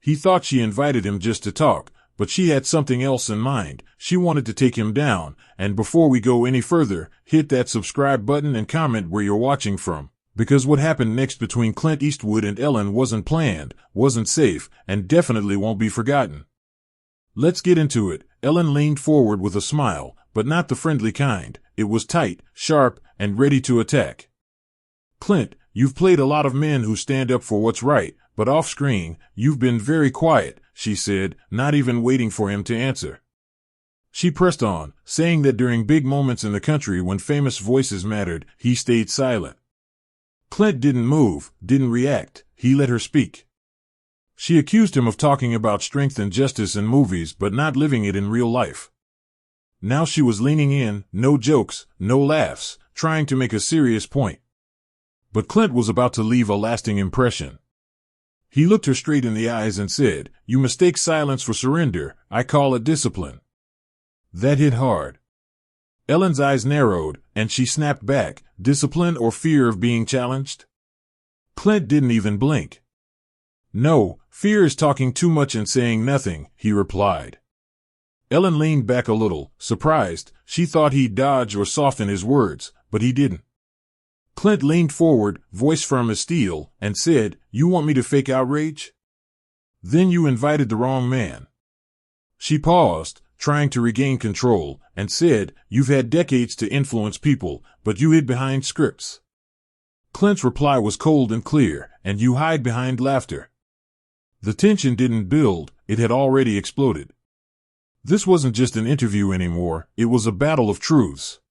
He thought she invited him just to talk, but she had something else in mind. She wanted to take him down. And before we go any further, hit that subscribe button and comment where you're watching from. Because what happened next between Clint Eastwood and Ellen wasn't planned, wasn't safe, and definitely won't be forgotten. Let's get into it. Ellen leaned forward with a smile, but not the friendly kind. It was tight, sharp, and ready to attack. Clint, you've played a lot of men who stand up for what's right, but off-screen, you've been very quiet, she said, not even waiting for him to answer. She pressed on, saying that during big moments in the country when famous voices mattered, he stayed silent. Clint didn't move, didn't react. He let her speak. She accused him of talking about strength and justice in movies but not living it in real life. Now she was leaning in, no jokes, no laughs, trying to make a serious point. But Clint was about to leave a lasting impression. He looked her straight in the eyes and said, "You mistake silence for surrender. I call it discipline." That hit hard. Ellen's eyes narrowed, and she snapped back, discipline or fear of being challenged? Clint didn't even blink. "No, fear is talking too much and saying nothing," he replied. Ellen leaned back a little, surprised. She thought he'd dodge or soften his words, but he didn't. Clint leaned forward, voice firm as steel, and said, "You want me to fake outrage? Then you invited the wrong man." She paused, trying to regain control, and said, "You've had decades to influence people, but you hid behind scripts." Clint's reply was cold and clear, "And you hide behind laughter." The tension didn't build, it had already exploded. This wasn't just an interview anymore, it was a battle of truths.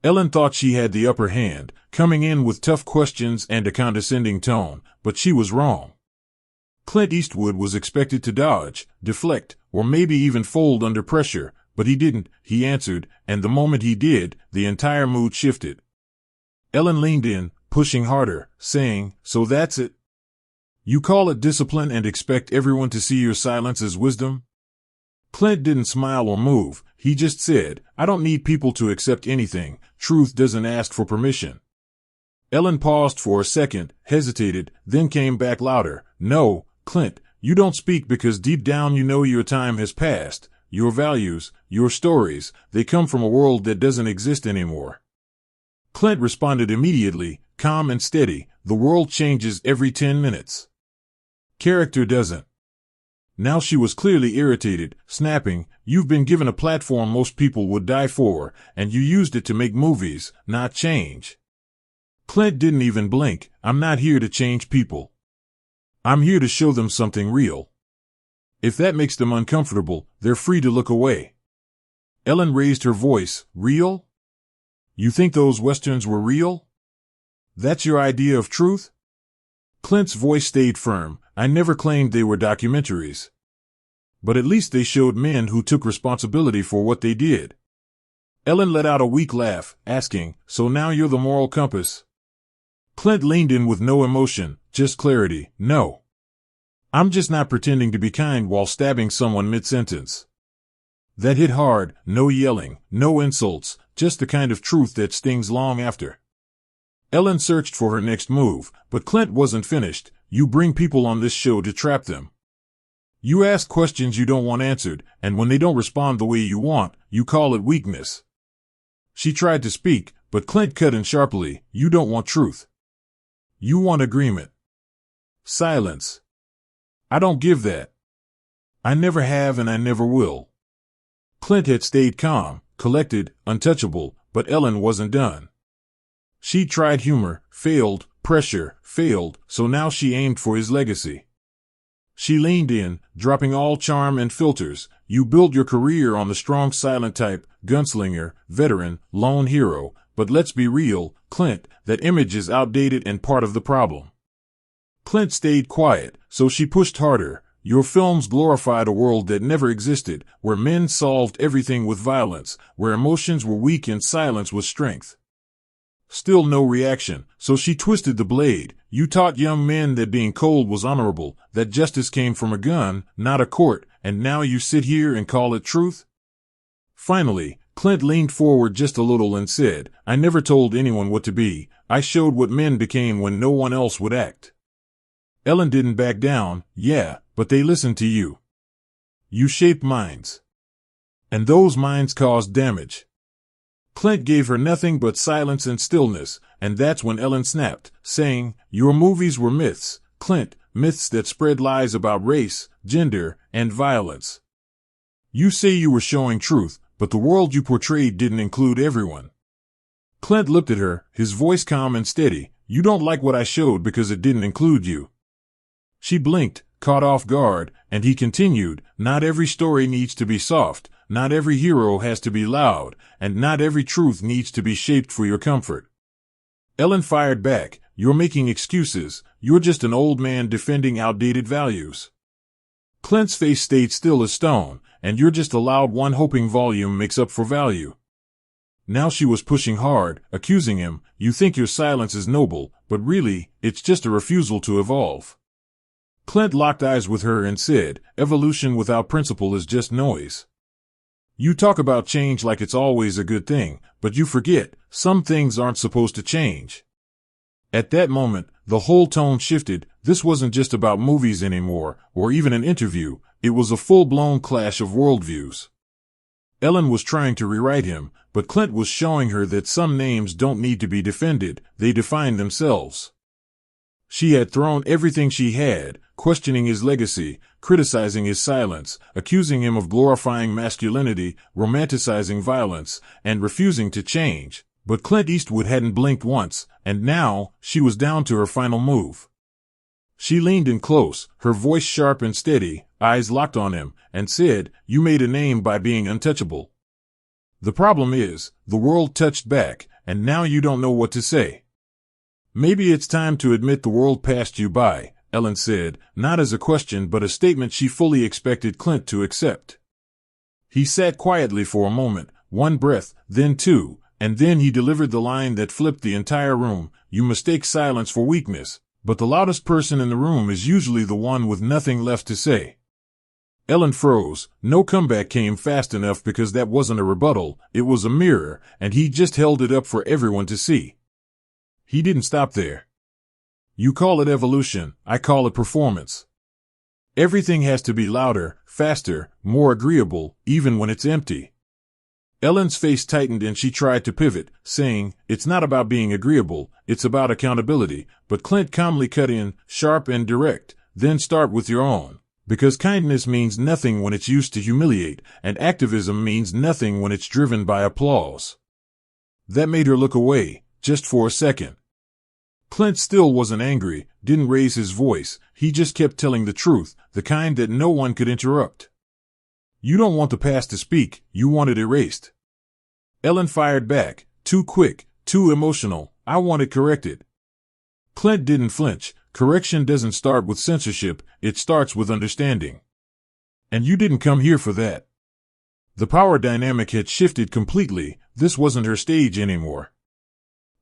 Ellen thought she had the upper hand, coming in with tough questions and a condescending tone, but she was wrong. Clint Eastwood was expected to dodge, deflect, or maybe even fold under pressure, but he didn't. He answered, and the moment he did, the entire mood shifted. Ellen leaned in, pushing harder, saying, "So that's it? You call it discipline and expect everyone to see your silence as wisdom?" Clint didn't smile or move. He just said, "I don't need people to accept anything. Truth doesn't ask for permission." Ellen paused for a second, hesitated, then came back louder. "No, Clint, you don't speak because deep down you know your time has passed. Your values, your stories, they come from a world that doesn't exist anymore." Clint responded immediately, calm and steady. "The world changes every 10 minutes. Character doesn't." Now she was clearly irritated, snapping, "You've been given a platform most people would die for, and you used it to make movies, not change." Clint didn't even blink. "I'm not here to change people. I'm here to show them something real. If that makes them uncomfortable, they're free to look away." Ellen raised her voice. "Real? You think those westerns were real? That's your idea of truth?" Clint's voice stayed firm. "I never claimed they were documentaries. But at least they showed men who took responsibility for what they did." Ellen let out a weak laugh, asking, "So now you're the moral compass?" Clint leaned in with no emotion, just clarity. "No. I'm just not pretending to be kind while stabbing someone mid-sentence." That hit hard. No yelling, no insults, just the kind of truth that stings long after. Ellen searched for her next move, but Clint wasn't finished. "You bring people on this show to trap them. You ask questions you don't want answered, and when they don't respond the way you want, you call it weakness." She tried to speak, but Clint cut in sharply. "You don't want truth. You want agreement. Silence. I don't give that. I never have and I never will." Clint had stayed calm, collected, untouchable, but Ellen wasn't done. She tried humor, failed, pressure, failed, so now she aimed for his legacy. She leaned in, dropping all charm and filters. "You built your career on the strong silent type, gunslinger, veteran, lone hero, but let's be real, Clint, that image is outdated and part of the problem." Clint stayed quiet, so she pushed harder. "Your films glorified a world that never existed, where men solved everything with violence, where emotions were weak and silence was strength." Still no reaction, so she twisted the blade. "You taught young men that being cold was honorable, that justice came from a gun, not a court, and now you sit here and call it truth?" Finally, Clint leaned forward just a little and said, "I never told anyone what to be. I showed what men became when no one else would act." Ellen didn't back down. Yeah, but they listened to you. You shaped minds. And those minds caused damage. Clint gave her nothing but silence and stillness, and that's when Ellen snapped, saying, "Your movies were myths, Clint, myths that spread lies about race, gender, and violence. You say you were showing truth, but the world you portrayed didn't include everyone." Clint looked at her, his voice calm and steady. "You don't like what I showed because it didn't include you." She blinked, caught off guard, and he continued, "Not every story needs to be soft, not every hero has to be loud, and not every truth needs to be shaped for your comfort." Ellen fired back, "You're making excuses. You're just an old man defending outdated values." Clint's face stayed still as stone, "And you're just a loud one hoping volume makes up for value." Now she was pushing hard, accusing him, "You think your silence is noble, but really, it's just a refusal to evolve." Clint locked eyes with her and said, "Evolution without principle is just noise. You talk about change like it's always a good thing, but you forget, some things aren't supposed to change." At that moment, the whole tone shifted. This wasn't just about movies anymore, or even an interview. It was a full-blown clash of worldviews. Ellen was trying to rewrite him, but Clint was showing her that some names don't need to be defended, they define themselves. She had thrown everything she had, questioning his legacy, criticizing his silence, accusing him of glorifying masculinity, romanticizing violence, and refusing to change. But Clint Eastwood hadn't blinked once, and now, she was down to her final move. She leaned in close, her voice sharp and steady, eyes locked on him, and said, "You made a name by being untouchable. The problem is, the world touched back, and now you don't know what to say." "Maybe it's time to admit the world passed you by," Ellen said, not as a question but a statement she fully expected Clint to accept. He sat quietly for a moment, one breath, then two, and then he delivered the line that flipped the entire room. "You mistake silence for weakness, but the loudest person in the room is usually the one with nothing left to say." Ellen froze. No comeback came fast enough because that wasn't a rebuttal, it was a mirror, and he just held it up for everyone to see. He didn't stop there. "You call it evolution, I call it performance. Everything has to be louder, faster, more agreeable, even when it's empty." Ellen's face tightened and she tried to pivot, saying, "It's not about being agreeable, it's about accountability," but Clint calmly cut in, sharp and direct, "Then start with your own. Because kindness means nothing when it's used to humiliate, and activism means nothing when it's driven by applause." That made her look away, just for a second. Clint still wasn't angry, didn't raise his voice, he just kept telling the truth, the kind that no one could interrupt. "You don't want the past to speak, you want it erased." Ellen fired back, "Too quick, too emotional, I want it corrected." Clint didn't flinch. "Correction doesn't start with censorship, it starts with understanding. And you didn't come here for that." The power dynamic had shifted completely, this wasn't her stage anymore.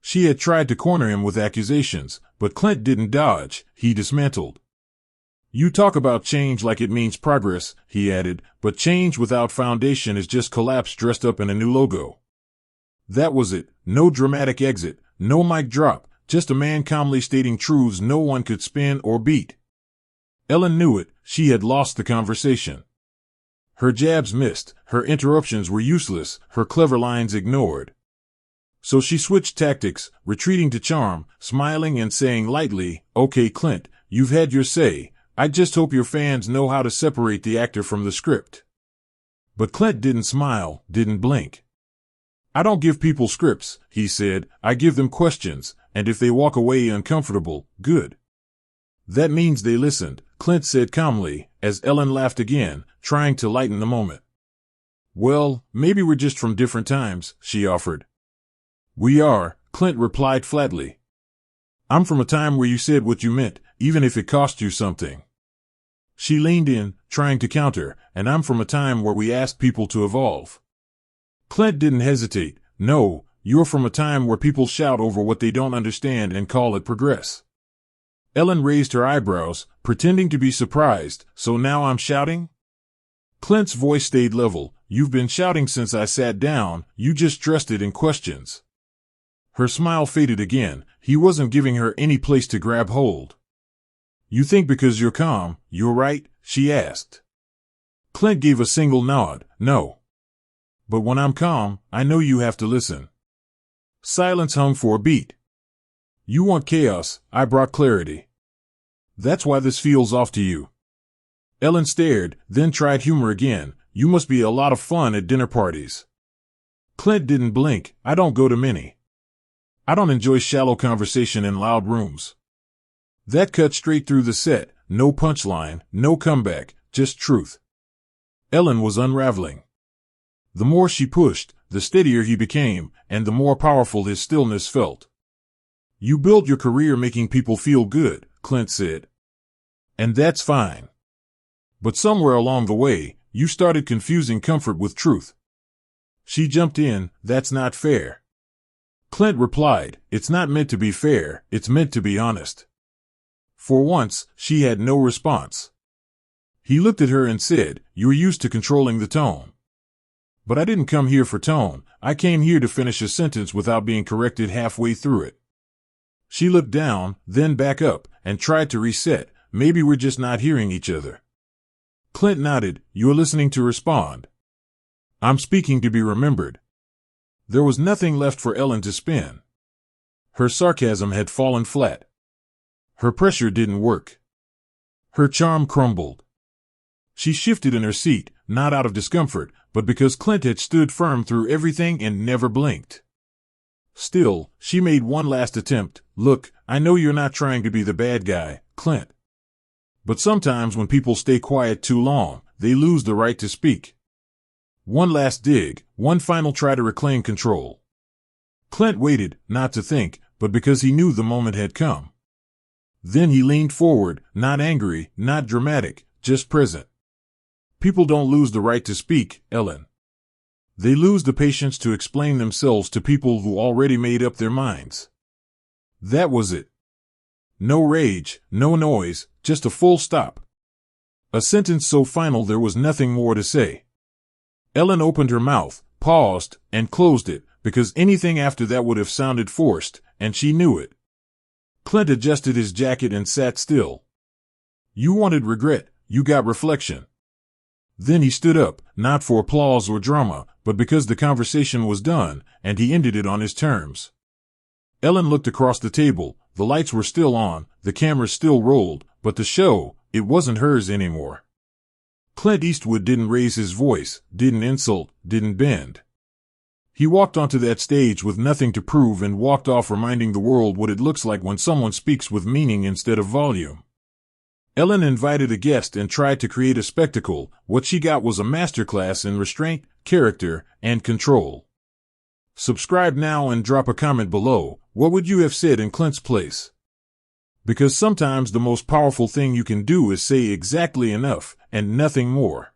She had tried to corner him with accusations, but Clint didn't dodge, he dismantled. "You talk about change like it means progress," he added, "but change without foundation is just collapse dressed up in a new logo." That was it, no dramatic exit, no mic drop, just a man calmly stating truths no one could spin or beat. Ellen knew it, she had lost the conversation. Her jabs missed, her interruptions were useless, her clever lines ignored. So she switched tactics, retreating to charm, smiling and saying lightly, "Okay, Clint, you've had your say. I just hope your fans know how to separate the actor from the script." But Clint didn't smile, didn't blink. "I don't give people scripts," he said, "I give them questions, and if they walk away uncomfortable, good. That means they listened," Clint said calmly, as Ellen laughed again, trying to lighten the moment. "Well, maybe we're just from different times," she offered. "We are," Clint replied flatly. "I'm from a time where you said what you meant, even if it cost you something." She leaned in, trying to counter, "And I'm from a time where we asked people to evolve." Clint didn't hesitate. "No, you're from a time where people shout over what they don't understand and call it progress." Ellen raised her eyebrows, pretending to be surprised. "So now I'm shouting?" Clint's voice stayed level. "You've been shouting since I sat down, you just dressed it in questions." Her smile faded again, he wasn't giving her any place to grab hold. You think because you're calm, you're right? She asked. Clint gave a single nod. No. But when I'm calm, I know you have to listen. Silence hung for a beat. You want chaos, I brought clarity. That's why this feels off to you. Ellen stared, then tried humor again. You must be a lot of fun at dinner parties. Clint didn't blink. I don't go to many. I don't enjoy shallow conversation in loud rooms. That cut straight through the set. No punchline, no comeback, just truth. Ellen was unraveling. The more she pushed, the steadier he became, and the more powerful his stillness felt. You built your career making people feel good, Clint said. And that's fine. But somewhere along the way, you started confusing comfort with truth. She jumped in. That's not fair. Clint replied, it's not meant to be fair, it's meant to be honest. For once, she had no response. He looked at her and said, you're used to controlling the tone. But I didn't come here for tone. I came here to finish a sentence without being corrected halfway through it. She looked down, then back up, and tried to reset. Maybe we're just not hearing each other. Clint nodded. You're listening to respond. I'm speaking to be remembered. There was nothing left for Ellen to spin. Her sarcasm had fallen flat. Her pressure didn't work. Her charm crumbled. She shifted in her seat, not out of discomfort, but because Clint had stood firm through everything and never blinked. Still, she made one last attempt. Look, I know you're not trying to be the bad guy, Clint. But sometimes when people stay quiet too long, they lose the right to speak. One last dig, one final try to reclaim control. Clint waited, not to think, but because he knew the moment had come. Then he leaned forward, not angry, not dramatic, just present. People don't lose the right to speak, Ellen. They lose the patience to explain themselves to people who already made up their minds. That was it. No rage, no noise, just a full stop. A sentence so final there was nothing more to say. Ellen opened her mouth, paused, and closed it, because anything after that would have sounded forced, and she knew it. Clint adjusted his jacket and sat still. You wanted regret, you got reflection. Then he stood up, not for applause or drama, but because the conversation was done, and he ended it on his terms. Ellen looked across the table. The lights were still on, the cameras still rolled, but the show, it wasn't hers anymore. Clint Eastwood didn't raise his voice, didn't insult, didn't bend. He walked onto that stage with nothing to prove and walked off reminding the world what it looks like when someone speaks with meaning instead of volume. Ellen invited a guest and tried to create a spectacle. What she got was a masterclass in restraint, character, and control. Subscribe now and drop a comment below. What would you have said in Clint's place? Because sometimes the most powerful thing you can do is say exactly enough, and nothing more.